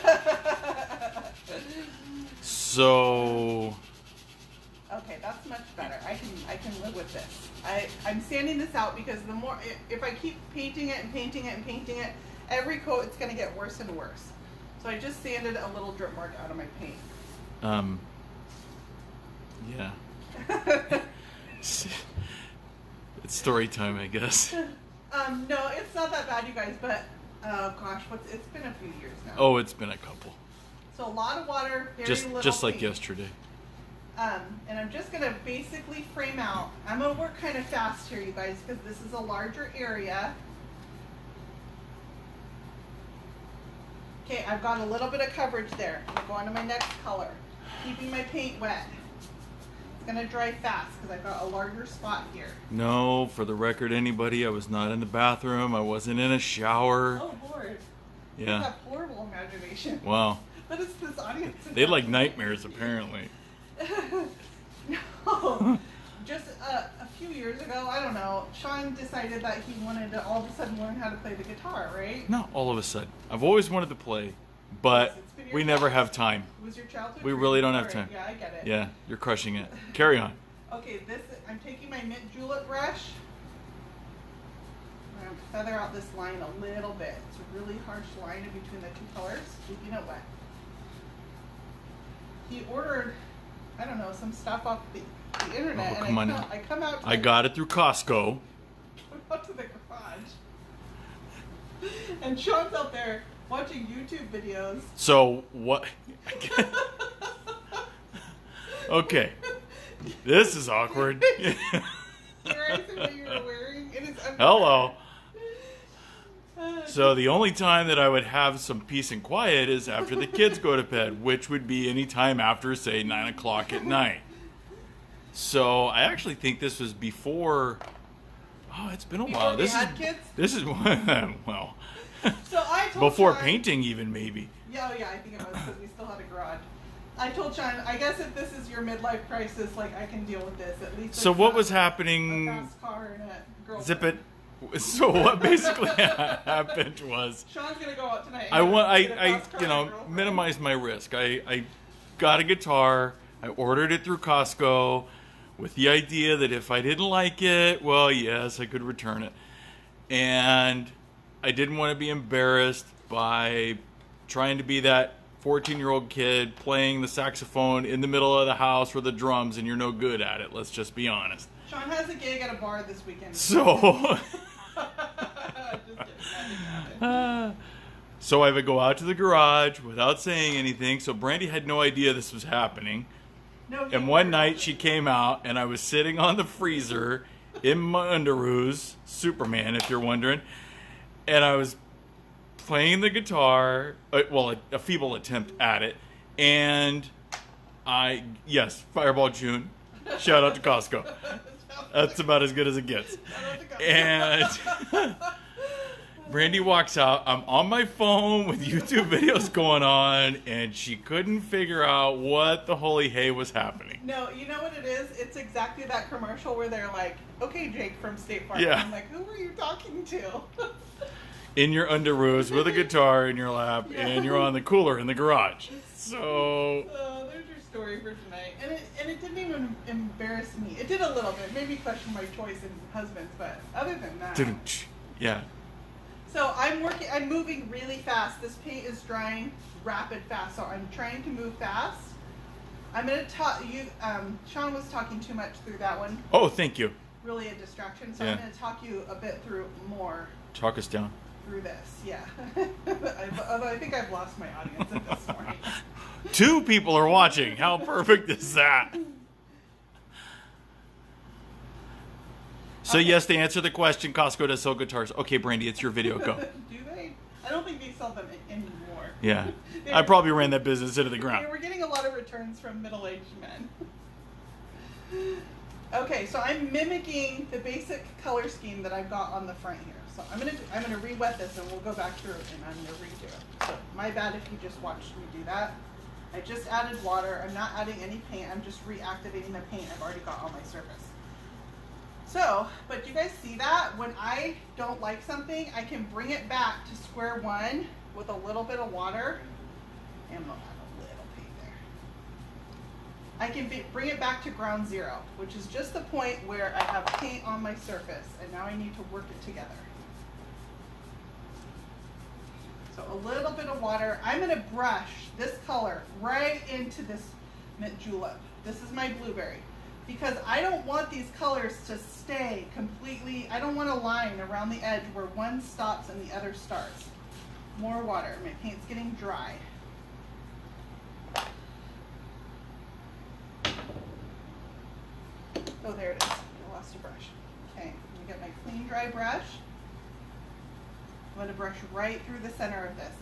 Speaker 2: So.
Speaker 1: Okay, that's much better. I can live with this. I'm sanding this out because the more if I keep painting it and painting it and painting it, every coat it's going to get worse and worse. So I just sanded a little drip mark out of my paint.
Speaker 2: Yeah. It's story time, I guess.
Speaker 1: No, it's not that bad, you guys. But oh gosh, it's been a few years now.
Speaker 2: Oh, it's been a couple.
Speaker 1: So a lot of water, very little
Speaker 2: Just like
Speaker 1: paint.
Speaker 2: yesterday.
Speaker 1: And I'm just gonna basically frame out. I'm gonna work kind of fast here, you guys, because this is a larger area. Okay, I've got a little bit of coverage there. I'm gonna go on to my next color. Keeping my paint wet. It's gonna dry fast because I've got a larger spot here.
Speaker 2: No, for the record, anybody, I was not in the bathroom. I wasn't in a shower.
Speaker 1: Oh Lord.
Speaker 2: Yeah.
Speaker 1: You have horrible imagination.
Speaker 2: Wow.
Speaker 1: What is this audience?
Speaker 2: They like nightmares, apparently.
Speaker 1: No. Just a few years ago, I don't know, Sean decided that he wanted to all of a sudden learn how to play the guitar, right?
Speaker 2: Not all of a sudden. I've always wanted to play, but we never have time.
Speaker 1: It was your childhood?
Speaker 2: We really don't have time.
Speaker 1: Yeah, I get it.
Speaker 2: Yeah, you're crushing it. Carry on.
Speaker 1: Okay, I'm taking my mint julep brush. I'm going to feather out this line a little bit. It's a really harsh line in between the two colors. You know what? He ordered, I don't know, some stuff off the internet,
Speaker 2: Oh,
Speaker 1: and
Speaker 2: come on.
Speaker 1: I come out to
Speaker 2: I got it through Costco.
Speaker 1: out to the garage, and Sean's out there watching YouTube videos.
Speaker 2: So what? Okay, this is awkward.
Speaker 1: Here I see what you were wearing. It is
Speaker 2: Hello. So the only time that I would have some peace and quiet is after the kids go to bed, which would be any time after, say, 9 o'clock at night. So I actually think this was before. Oh, it's been a while.
Speaker 1: Before they had kids?
Speaker 2: This is well.
Speaker 1: So I told
Speaker 2: Before
Speaker 1: Sean,
Speaker 2: painting, even maybe.
Speaker 1: Yeah, oh yeah, I think it was because we still had a garage. I told Sean, I guess if this is your midlife crisis, like I can deal with this at least.
Speaker 2: So
Speaker 1: it's
Speaker 2: what
Speaker 1: not
Speaker 2: was
Speaker 1: a
Speaker 2: happening?
Speaker 1: fast car and a girlfriend.
Speaker 2: Zip it. So what basically happened was
Speaker 1: Sean's gonna go out tonight.
Speaker 2: I
Speaker 1: get a fast car
Speaker 2: you
Speaker 1: and a
Speaker 2: know,
Speaker 1: girlfriend.
Speaker 2: minimized my risk. I got a guitar. I ordered it through Costco with the idea that if I didn't like it, well, yes, I could return it. And I didn't want to be embarrassed by trying to be that 14-year-old kid playing the saxophone in the middle of the house or the drums, and you're no good at it. Let's just be honest.
Speaker 1: Sean has a gig at a bar this weekend.
Speaker 2: So,
Speaker 1: Just kidding, that didn't happen.
Speaker 2: so I would go out to the garage without saying anything. So Brandy had no idea this was happening.
Speaker 1: No,
Speaker 2: And one night she came out, and I was sitting on the freezer in my underoos, Superman, if you're wondering, and I was playing the guitar, a feeble attempt at it, and yes, Fireball June, shout out to Costco. That's about as good as it gets. And Brandy walks out. I'm on my phone with YouTube videos going on, and she couldn't figure out what the holy hay was happening.
Speaker 1: No, you know what it is? It's exactly that commercial where they're like, "Okay, Jake from State Farm."
Speaker 2: Yeah.
Speaker 1: I'm like, "Who are you talking to?"
Speaker 2: In your underoos with a guitar in your lap, and you're on the cooler in the garage. So
Speaker 1: There's your story for tonight, and it didn't even embarrass me. It did a little bit, made me question my choice in husbands, but other than that,
Speaker 2: yeah.
Speaker 1: So I'm moving really fast. This paint is drying rapid fast, so I'm trying to move fast. I'm gonna talk you. Sean was talking too much through that one.
Speaker 2: Oh, thank you.
Speaker 1: Really a distraction. So
Speaker 2: Yeah.
Speaker 1: I'm gonna talk you a bit through more.
Speaker 2: Talk us down.
Speaker 1: Through this, yeah. Although I think I've lost my audience at this point.
Speaker 2: 2 people are watching. How perfect is that? So yes, to answer the question, Costco does sell guitars. Okay, Brandy, it's your video. Go.
Speaker 1: Do they? I don't think they sell them anymore.
Speaker 2: Yeah, I probably ran that business into the ground.
Speaker 1: We're getting a lot of returns from middle-aged men. Okay, so I'm mimicking the basic color scheme that I've got on the front here. So I'm gonna re-wet this, and we'll go back through it, and I'm gonna redo it. So my bad if you just watched me do that. I just added water. I'm not adding any paint. I'm just reactivating the paint I've already got on my surface. So, but you guys see that? When I don't like something, I can bring it back to square one with a little bit of water, and we'll add a little paint there. I can bring it back to ground zero, which is just the point where I have paint on my surface, and now I need to work it together. So a little bit of water. I'm going to brush this color right into this mint julep. This is my blueberry. Because I don't want these colors to stay completely, I don't want a line around the edge where one stops and the other starts. More water. My paint's getting dry. Oh, there it is. I lost a brush. Okay, I'm gonna get my clean, dry brush. I'm gonna brush right through the center of this,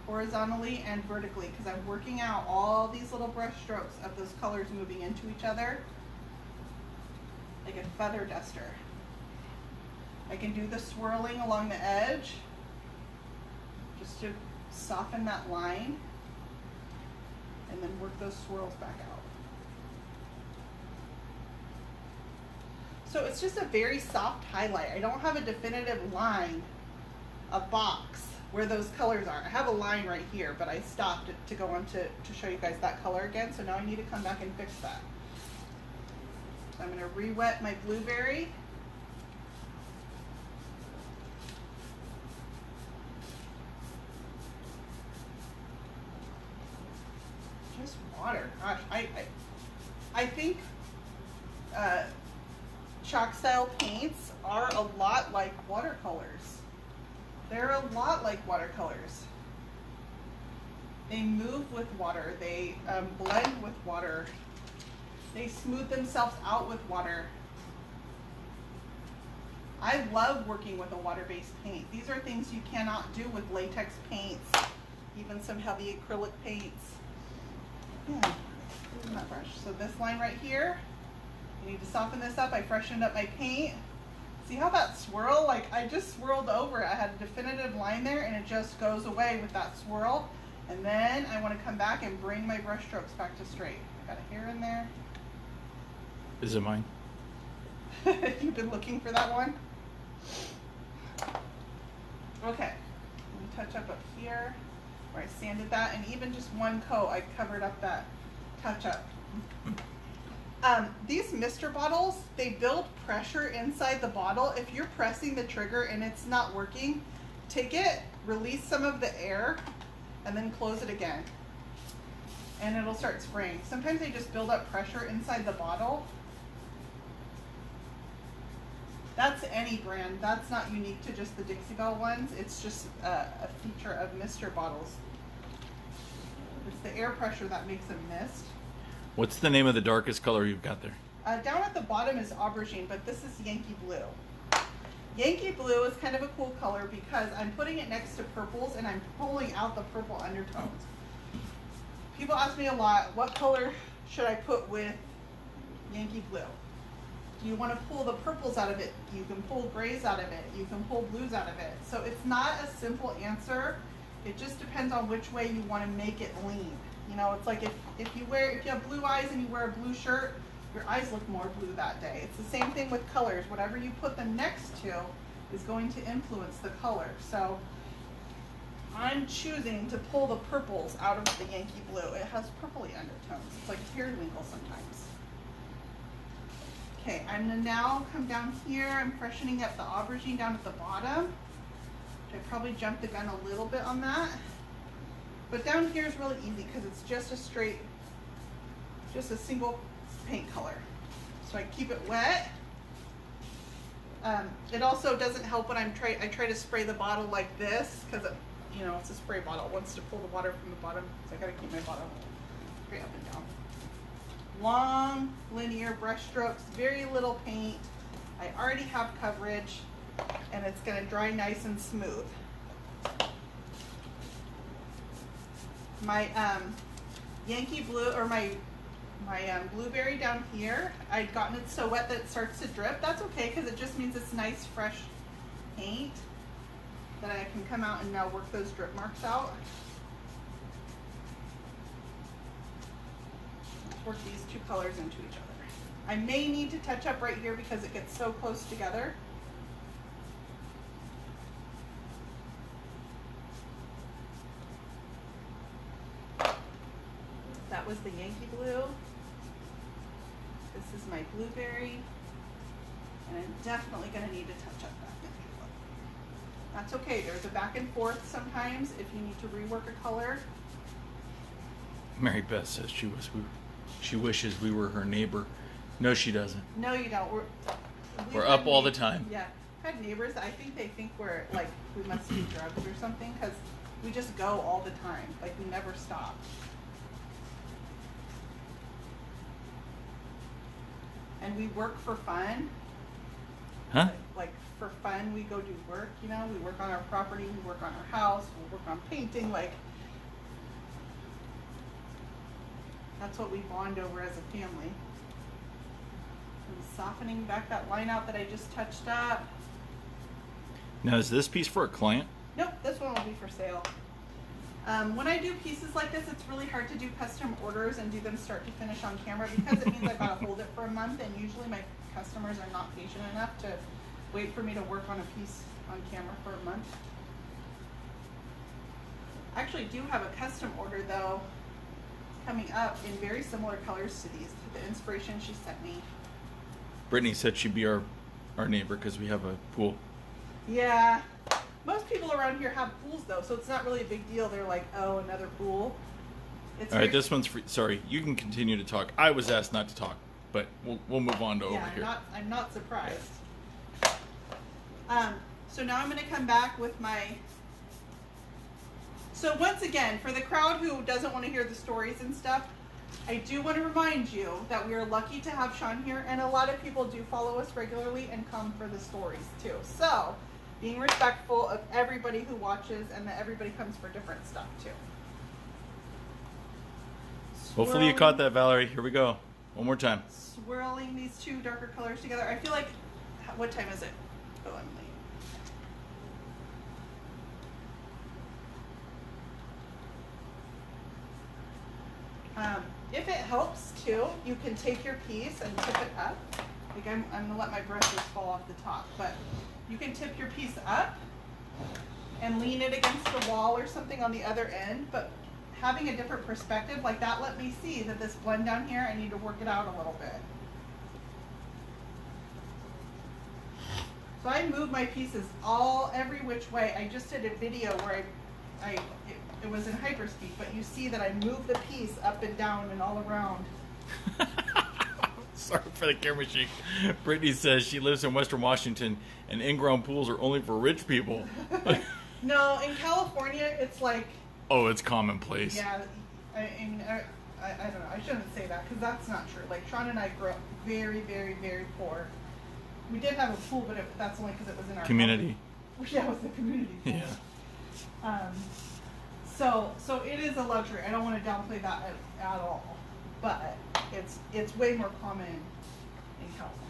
Speaker 1: horizontally and vertically, because I'm working out all these little brush strokes of those colors moving into each other like a feather duster. I can do the swirling along the edge just to soften that line, and then work those swirls back out. So it's just a very soft highlight. I don't have a definitive line, a box where those colors are. I have a line right here, but I stopped it to go on to show you guys that color again, so now I need to come back and fix that. So I'm gonna re-wet my blueberry. Just water. Gosh, I think chalk style paints are a lot like watercolors. They're a lot like watercolors. They move with water. They blend with water. They smooth themselves out with water. I love working with a water-based paint. These are things you cannot do with latex paints, even some heavy acrylic paints. Yeah, using that brush. So this line right here, you need to soften this up. I freshened up my paint. See how that swirl, like I just swirled over it. I had a definitive line there and it just goes away with that swirl. And then I want to come back and bring my brush strokes back to straight. I got a hair in there.
Speaker 2: Is it mine?
Speaker 1: You've been looking for that one? Okay, let me touch up here where I sanded that, and even just one coat I covered up that touch up. These mister bottles, they build pressure inside the bottle. If you're pressing the trigger and it's not working, take it, release some of the air, and then close it again. And it'll start spraying. Sometimes they just build up pressure inside the bottle. That's any brand. That's not unique to just the Dixie Belle ones. It's just a feature of mister bottles. It's the air pressure that makes them mist.
Speaker 2: What's the name of the darkest color you've got there?
Speaker 1: Down at the bottom is aubergine, but this is Yankee Blue. Yankee Blue is kind of a cool color because I'm putting it next to purples and I'm pulling out the purple undertones. People ask me a lot, what color should I put with Yankee Blue? Do you want to pull the purples out of it? You can pull grays out of it. You can pull blues out of it. So it's not a simple answer. It just depends on which way you want to make it lean. You know, it's like if you have blue eyes and you wear a blue shirt, your eyes look more blue that day. It's the same thing with colors. Whatever you put them next to is going to influence the color. So I'm choosing to pull the purples out of the Yankee Blue. It has purpley undertones. It's like periwinkle sometimes. Okay, I'm gonna now come down here. I'm freshening up the aubergine down at the bottom. I probably jumped the gun a little bit on that. But down here is really easy because it's just a straight, just a single paint color. So I keep it wet. It also doesn't help when I try to spray the bottle like this because you know, it's a spray bottle. It wants to pull the water from the bottom, so I gotta keep my bottle straight up and down. Long, linear brush strokes, very little paint. I already have coverage, and it's gonna dry nice and smooth. My Yankee Blue, or my blueberry down here, I'd gotten it so wet that it starts to drip. That's okay, because it just means it's nice, fresh paint that I can come out and now work those drip marks out. Let's work these two colors into each other. I may need to touch up right here because it gets so close together. That was the Yankee Blue. This is my blueberry. And I'm definitely going to need to touch up that Yankee Blue. That's okay. There's a back and forth sometimes if you need to rework a color.
Speaker 2: Mary Beth says she wishes we were her neighbor. No, she doesn't.
Speaker 1: No, you don't.
Speaker 2: We're up all the time.
Speaker 1: Yeah. I've had neighbors, I think they think we're like, we must do drugs or something because we just go all the time. Like we never stop. and we work for fun.
Speaker 2: Huh?
Speaker 1: Like for fun, we go do work, you know, we work on our property, we work on our house, we work on painting, like that's what we bond over as a family. I'm softening back that line out that I just touched up.
Speaker 2: Now, is this piece for a client?
Speaker 1: Nope, this one will be for sale. When I do pieces like this, it's really hard to do custom orders and do them start to finish on camera because it means I've got to hold it for a month, and usually my customers are not patient enough to wait for me to work on a piece on camera for a month. I actually do have a custom order though coming up in very similar colors to these, the inspiration she sent me.
Speaker 2: Brittany said she'd be our neighbor because we have a pool.
Speaker 1: Yeah. Most people around here have pools though, so it's not really a big deal. They're like, oh, another pool. It's
Speaker 2: All right, this one's free. Sorry, you can continue to talk. I was asked not to talk, but we'll move on to over here.
Speaker 1: I'm not surprised. So now I'm going to come back with my... So once again, for the crowd who doesn't want to hear the stories and stuff, I do want to remind you that we are lucky to have Sean here, and a lot of people do follow us regularly and come for the stories too. So, being respectful of everybody who watches and that everybody comes for different stuff too.
Speaker 2: Hopefully you caught that, Valerie. Here we go. One more time.
Speaker 1: Swirling these two darker colors together. I feel like, what time is it? Oh, I'm late. If it helps too, you can take your piece and tip it up. Like I'm gonna let my brushes fall off the top, but you can tip your piece up and lean it against the wall or something on the other end, but having a different perspective like that let me see that this blend down here, I need to work it out a little bit. So I move my pieces every which way. I just did a video where it was in hyperspeed, but you see that I move the piece up and down and all around.
Speaker 2: Sorry for the camera shake. Brittany says she lives in Western Washington and in-ground pools are only for rich people.
Speaker 1: No, in California it's like...
Speaker 2: Oh, it's commonplace.
Speaker 1: Yeah, I don't know. I shouldn't say that because that's not true. Like Sean and I grew up very, very, very poor. We did have a pool, but that's only because it was in our
Speaker 2: community.
Speaker 1: Home. Yeah, it was the community pool.
Speaker 2: Yeah.
Speaker 1: So it is a luxury. I don't want to downplay that at all, but it's way more common in California.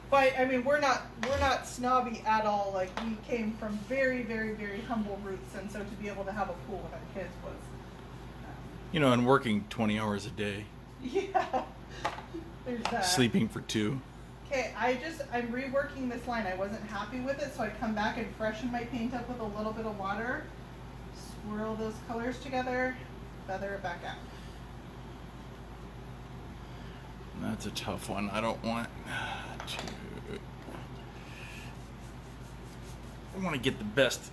Speaker 1: But I mean, we're not snobby at all. Like we came from very, very, very humble roots, and so to be able to have a pool with our kids was,
Speaker 2: and working 20 hours a day.
Speaker 1: Yeah. There's that.
Speaker 2: Sleeping for 2.
Speaker 1: Okay, I'm reworking this line. I wasn't happy with it, so I come back and freshen my paint up with a little bit of water, swirl those colors together, feather it back out.
Speaker 2: That's a tough one. I don't want to... I want to get the best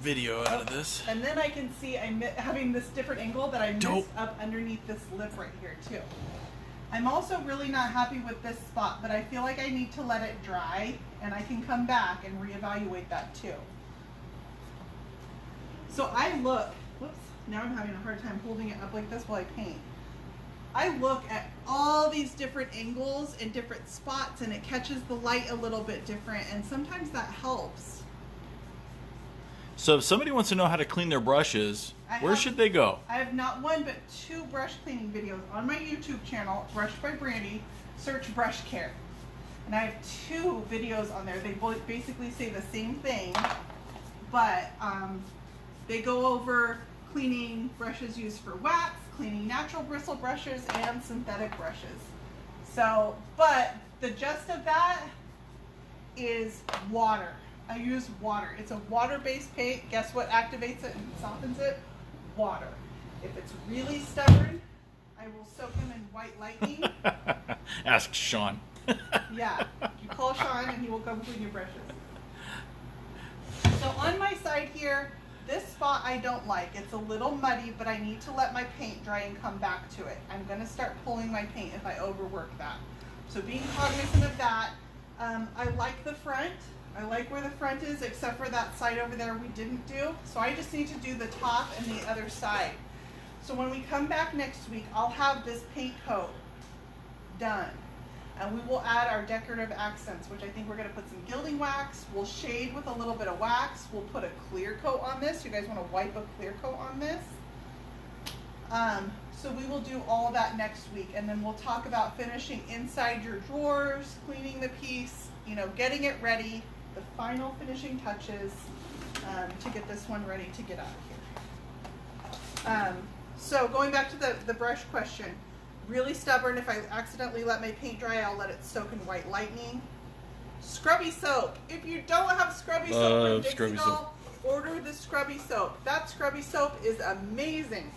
Speaker 2: video out of this.
Speaker 1: And then I can see I'm having this different angle that I missed up underneath this lip right here too. I'm also really not happy with this spot, but I feel like I need to let it dry and I can come back and reevaluate that too. So I look, whoops, now I'm having a hard time holding it up like this while I paint. I look at all these different angles and different spots and it catches the light a little bit different, and sometimes that helps.
Speaker 2: So if somebody wants to know how to clean their brushes, where should they go? I
Speaker 1: have not one but 2 brush cleaning videos on my YouTube channel, Brushed by Brandy. Search brush care. And I have 2 videos on there. They both basically say the same thing, but they go over cleaning brushes used for wax, cleaning natural bristle brushes, and synthetic brushes. So, but the gist of that is water. I use water. It's a water-based paint. Guess what activates it and softens it? Water. If it's really stubborn, I will soak him in white lightning.
Speaker 2: Ask Sean.
Speaker 1: Yeah. You call Sean and he will come clean your brushes. So on my side here, this spot I don't like. It's a little muddy, but I need to let my paint dry and come back to it. I'm going to start pulling my paint if I overwork that. So being cognizant of that, I like the front. I like where the front is, except for that side over there we didn't do. So I just need to do the top and the other side. So when we come back next week, I'll have this paint coat done. And we will add our decorative accents, which I think we're going to put some gilding wax. We'll shade with a little bit of wax. We'll put a clear coat on this. You guys want to wipe a clear coat on this? So we will do all of that next week. And then we'll talk about finishing inside your drawers, cleaning the piece, you know, getting it ready, the final finishing touches to get this one ready to get out of here. So going back to the brush question. Really stubborn. If I accidentally let my paint dry, I'll let it soak in white lightning. Scrubby soap. If you don't have scrubby soap from Dixie Doll, order the scrubby soap. That scrubby soap is amazing.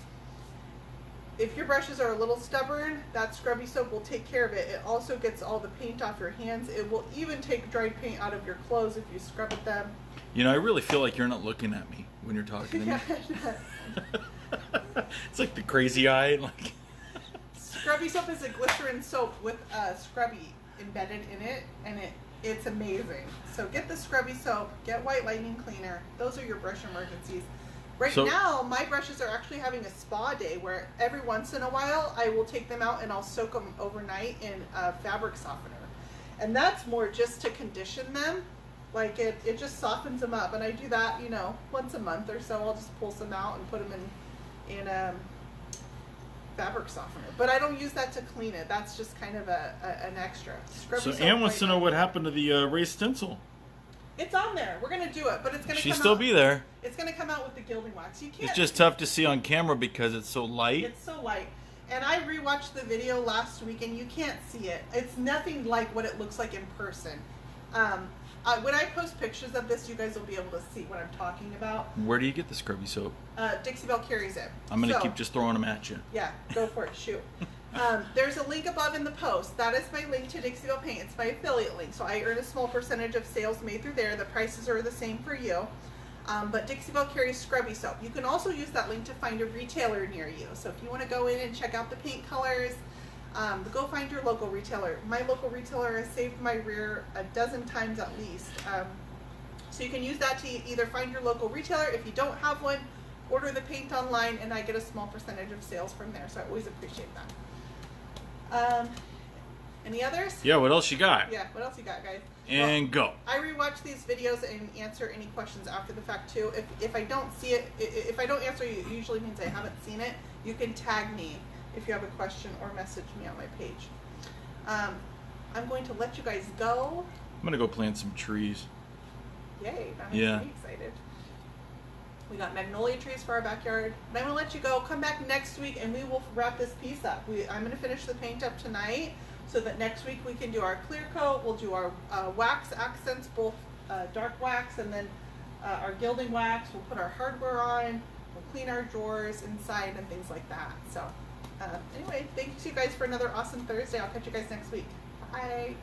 Speaker 1: If your brushes are a little stubborn, that scrubby soap will take care of it. It also gets all the paint off your hands. It will even take dried paint out of your clothes if you scrub at them.
Speaker 2: You know, I really feel like you're not looking at me when you're talking to me. It's like the crazy eye. Like.
Speaker 1: Scrubby soap is a glycerin soap with scrubby embedded in it, and it's amazing. So get the scrubby soap, get white lightning cleaner. Those are your brush emergencies. Right now, my brushes are actually having a spa day where every once in a while I will take them out and I'll soak them overnight in a fabric softener. And that's more just to condition them. Like it just softens them up. And I do that, you know, once a month or so. I'll just pull some out and put them in fabric softener, but I don't use that to clean it. That's just kind of an extra.
Speaker 2: So Ann wants to know what happened to the raised stencil.
Speaker 1: It's on there. We're gonna do it, but it's gonna.
Speaker 2: She'll still be there.
Speaker 1: It's gonna come out with the gilding wax. You can't.
Speaker 2: It's just tough to see on camera because it's so light.
Speaker 1: It's so light, and I rewatched the video last week, and you can't see it. It's nothing like what it looks like in person. When I post pictures of this, you guys will be able to see what I'm talking about.
Speaker 2: Where do you get the scrubby soap?
Speaker 1: Dixie Belle carries it.
Speaker 2: I'm going to keep just throwing them at you.
Speaker 1: Yeah, go for it. Shoot. There's a link above in the post. That is my link to Dixie Belle Paint. It's my affiliate link, so I earn a small percentage of sales made through there. The prices are the same for you. But Dixie Belle carries scrubby soap. You can also use that link to find a retailer near you. So if you want to go in and check out the paint colors, go find your local retailer. My local retailer has saved my rear a dozen times at least. So you can use that to either find your local retailer. If you don't have one, order the paint online and I get a small percentage of sales from there. So I always appreciate that. Any others?
Speaker 2: Yeah, what else you got?
Speaker 1: Yeah, what else you got, guys?
Speaker 2: And go.
Speaker 1: I rewatch these videos and answer any questions after the fact too. If I don't see it, if I don't answer you, it usually means I haven't seen it. You can tag me if you have a question or message me on my page. I'm going to let you guys go.
Speaker 2: I'm going to go plant some trees.
Speaker 1: Yay, that makes me excited. We got magnolia trees for our backyard. But I'm going to let you go. Come back next week and we will wrap this piece up. I'm going to finish the paint up tonight so that next week we can do our clear coat. We'll do our wax accents, both dark wax and then our gilding wax. We'll put our hardware on. We'll clean our drawers inside and things like that. So anyway, thanks you guys for another awesome Thursday. I'll catch you guys next week. Bye.